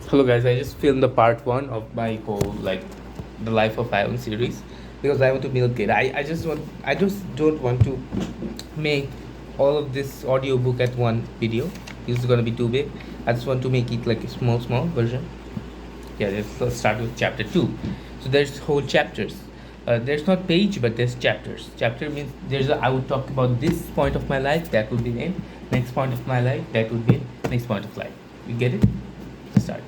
Hello guys, I just filmed the part one of my whole the life of Ayon series because I want to milk it. I just don't want to make all of this audiobook at one video. It's gonna be too big. I just want to make it like a small version. Yeah, let's start with chapter two. So there's whole chapters. There's not page, but there's chapters. Chapter means I would talk about this point of my life, that would be the end. Next point of my life, that would be next point of life. You get it? Let's start.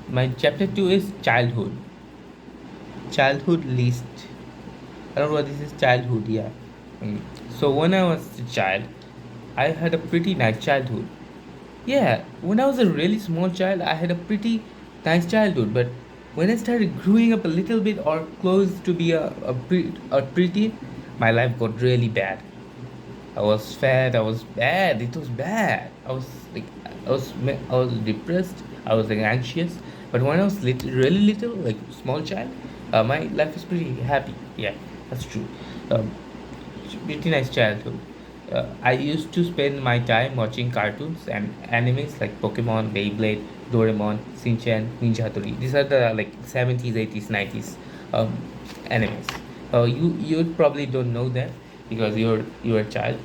My chapter 2 is childhood. Childhood list. I don't know what this is. Childhood, yeah. So when I was a child, I had a pretty nice childhood. Yeah, when I was a really small child, I had a pretty nice childhood. But when I started growing up a little bit or close to be a pretty, my life got really bad. I was fat. I was bad. It was bad. I was depressed. I was anxious. But when I was really little, like small child, my life was pretty happy. Yeah, that's true. Um, Pretty nice childhood. I used to spend my time watching cartoons and animes like Pokemon, Beyblade, Doraemon, Shinchan, Ninja Hattori. These are the like 70s, 80s, 90s um, animes. You probably don't know that because you're a child.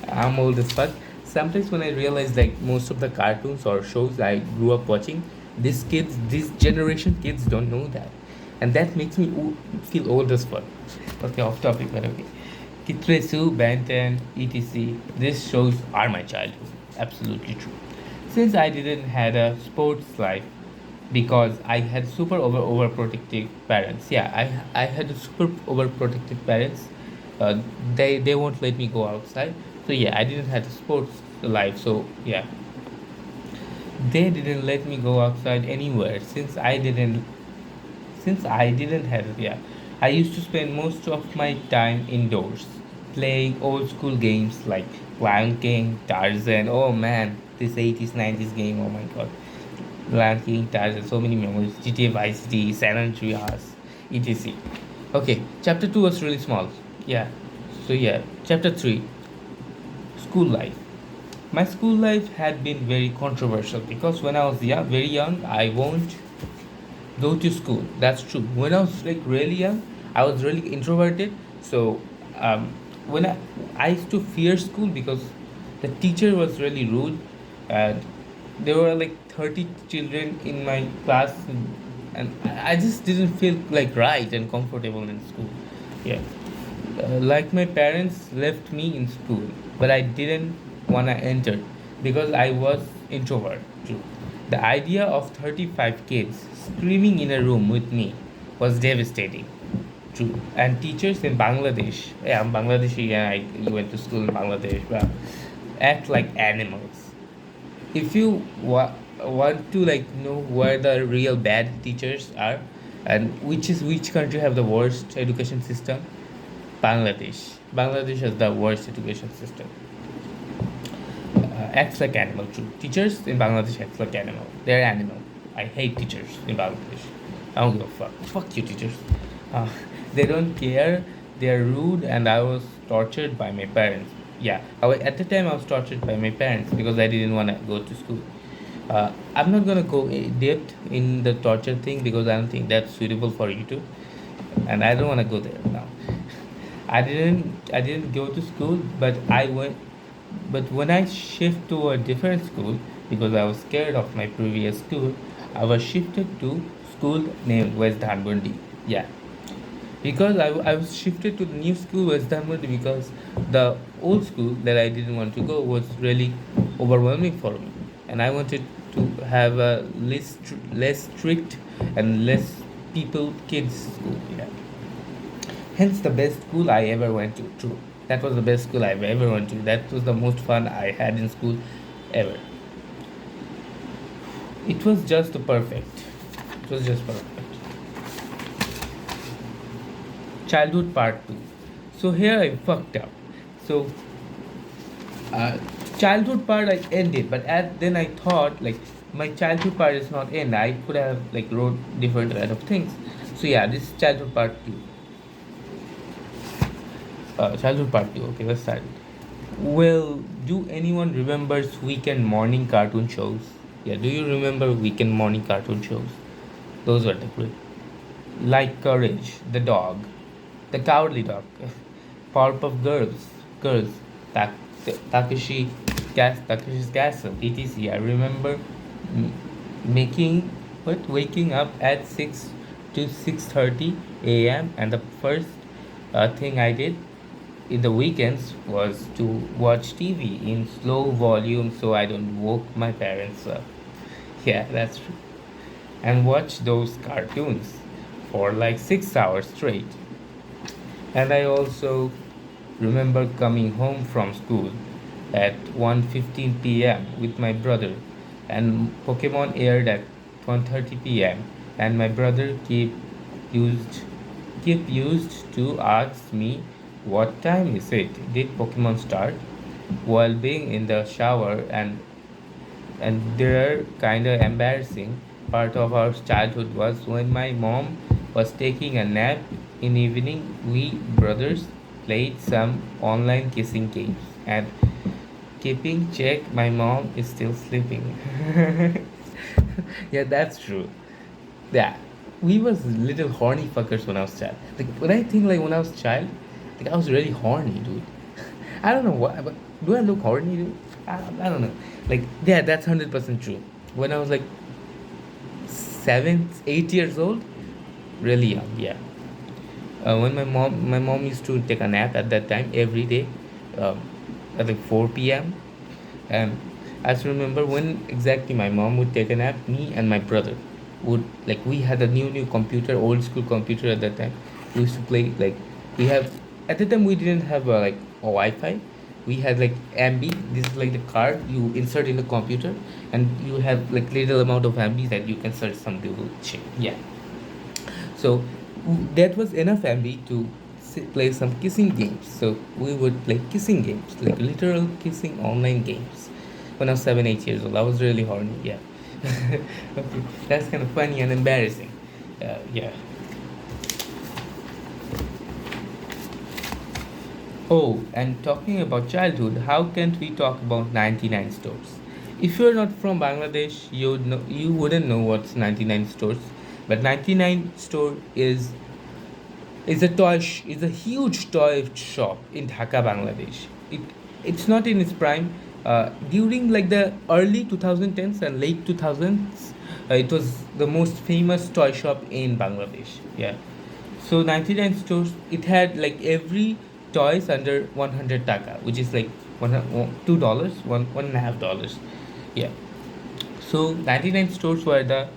I'm old as fuck. Sometimes when I realize like most of the cartoons or shows I grew up watching, this generation kids don't know that, and that makes me feel old as fuck. Okay, off topic, but okay. Kitresu, Benten, etc. These shows are my childhood. Absolutely true. Since I didn't had a sports life because I had super overprotective parents. Yeah, I had a super overprotective parents. They won't let me go outside. So yeah, I didn't have a sports life. So yeah, they didn't let me go outside anywhere since I didn't have it. Yeah, I used to spend most of my time indoors playing old school games like Lion King, Tarzan. Oh man, this 80s 90s game. Oh my god. Lion King, Tarzan, so many memories. GTA Vice City, San Andreas, etc. Okay, chapter 2 was really small. Yeah. So yeah, chapter 3, school life. My school life had been very controversial because when I was very young, I won't go to school. That's true. When I was like really young, I was really introverted. So um, when I used to fear school because the teacher was really rude, and there were like 30 children in my class, and I just didn't feel like right and comfortable in school. Yeah. Like my parents left me in school, but I didn't wanna enter because I was introvert too. The idea of 35 kids screaming in a room with me was devastating. True. And teachers in Bangladesh, yeah, I'm Bangladeshi and I went to school in Bangladesh, well, act like animals. If you want to like know where the real bad teachers are and which country have the worst education system, Bangladesh has the worst education system. Acts like animal too. Teachers in Bangladesh act like animal. They're animal. I hate teachers in Bangladesh. I don't give a fuck. Fuck you, teachers. Uh, they don't care. They're rude, and I was tortured by my parents. Yeah, at the time I was tortured by my parents because I didn't want to go to school. I'm not gonna go depth in the torture thing because I don't think that's suitable for you too, and I don't want to go there now. I didn't go to school, but I went. But when I shift to a different school because I was scared of my previous school, I was shifted to school named West Dhanbandi. Yeah, because I was shifted to the new school West Dhanbandi because the old school that I didn't want to go was really overwhelming for me, and I wanted to have a less strict and less people kids school. Yeah. Hence the best school I ever went to. True. That was the best school I've ever went to. That was the most fun I had in school ever. It was just perfect. It was just perfect. Childhood part 2. So here I fucked up. So uh, childhood part I ended, but then I thought like my childhood part is not end. I could have like wrote different kind of things. So yeah, this is childhood part 2. Childhood part 2. Okay, let's start. Well, do anyone remembers weekend morning cartoon shows? Yeah, do you remember weekend morning cartoon shows? Those were the great. Like Courage, the dog, the cowardly dog, Powerpuff Girls, tak- Takeshi's Castle, etc. I remember m- making, waking up at 6 to 6:30 a.m. and the first thing I did in the weekends was to watch TV in slow volume so I don't woke my parents up. Yeah, that's true. And watch those cartoons for like 6 hours straight. And I also remember coming home from school at 1:15 p.m. with my brother, and Pokemon aired at 1:30 p.m. and my brother used used to ask me what time is it? Did Pokemon start? While being in the shower, and their kind of embarrassing part of our childhood was when my mom was taking a nap in evening, we brothers played some online kissing games and keeping check my mom is still sleeping. Yeah, that's true. Yeah, we was little horny fuckers when I was child. Like when I think like when I was child, like I was really horny, dude. I don't know why, but do I look horny, dude? I don't know. Like yeah, that's 100% true. When I was like 7, 8 years old, really young, yeah. When my mom used to take a nap at that time every day, um, at like 4 p.m. And I just remember when exactly my mom would take a nap, me and my brother would, like, we had a new computer, old school computer at that time. We used to play like, we have at the time we didn't have like a Wi-Fi. We had like MB. This is like the card you insert in the computer, and you have like little amount of MB that you can search some little shit. Yeah. So that was enough MB to play some kissing games. So we would play kissing games, like literal kissing online games. When I was 7, 8 years old, I was really horny. Yeah, okay, that's kind of funny and embarrassing. Yeah. Oh, and talking about childhood, how can't we talk about 99 stores? If you're not from Bangladesh, you wouldn't know what's 99 stores. But 99 store is a huge toy shop in Dhaka, Bangladesh. It's not in its prime. During like the early 2010s and late 2000s, it was the most famous toy shop in Bangladesh. Yeah. So 99 stores, it had like every toys under 100 taka, which is like $2, $1.5. Yeah. So 99 stores were the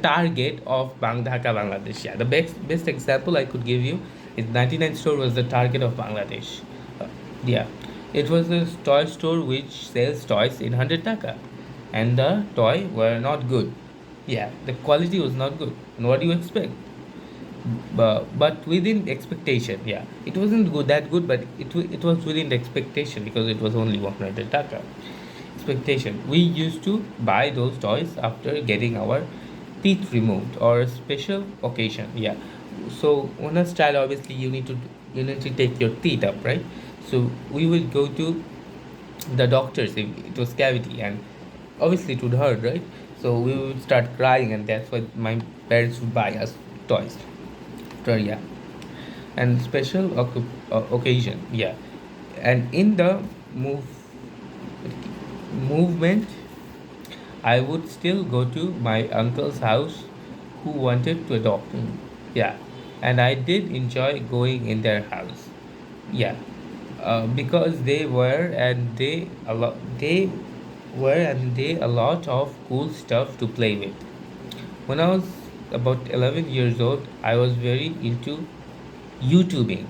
target of Dhaka, Bangladesh. Yeah, the best example I could give you is 99 store was the target of Bangladesh. Uh, yeah, it was a toy store which sells toys in 100 taka, and the toy were not good. Yeah, the quality was not good. And what do you expect? But within expectation, yeah, it wasn't good that good, but it was within the expectation because it was only 100 taka expectation. We used to buy those toys after getting our teeth removed or a special occasion. Yeah. So when a child, obviously you need to take your teeth up, right? So we would go to the doctors if it was cavity, and obviously it would hurt, right? So we would start crying, and that's why my parents would buy us toys. So yeah, and special occasion, yeah, and in the move movement I would still go to my uncle's house who wanted to adopt me. Yeah, and I did enjoy going in their house. Yeah, because they a lot of cool stuff to play with. When I was about 11 years old, I was very into YouTubing.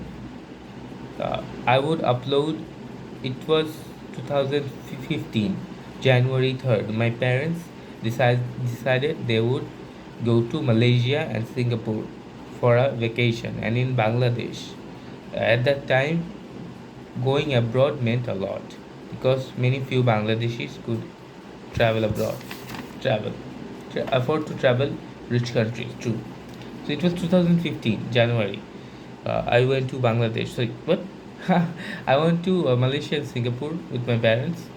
I would upload. It was 2015, January 3rd. My parents decided they would go to Malaysia and Singapore for a vacation, and in Bangladesh. At that time, going abroad meant a lot because many few Bangladeshis could travel abroad, travel, afford to travel rich countries too. So it was 2015 January. I went to Bangladesh. So what? I went to Malaysia and Singapore with my parents,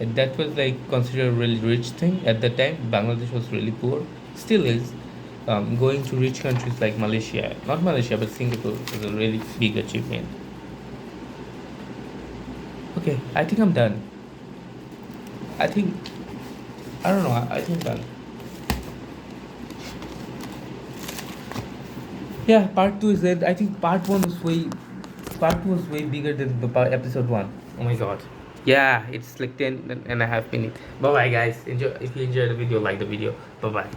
And that was like considered a really rich thing at the time. Bangladesh was really poor, still is. Going to rich countries like Malaysia, not Malaysia, but Singapore was a really big achievement. Okay, I think I'm done. I think, I don't know, I think I'm done. Yeah, part two is that I think part two was way bigger than the episode one. Oh my god. Yeah, it's like 10 and a half minutes. Bye bye, guys. Enjoy. If you enjoyed the video, like the video. Bye bye.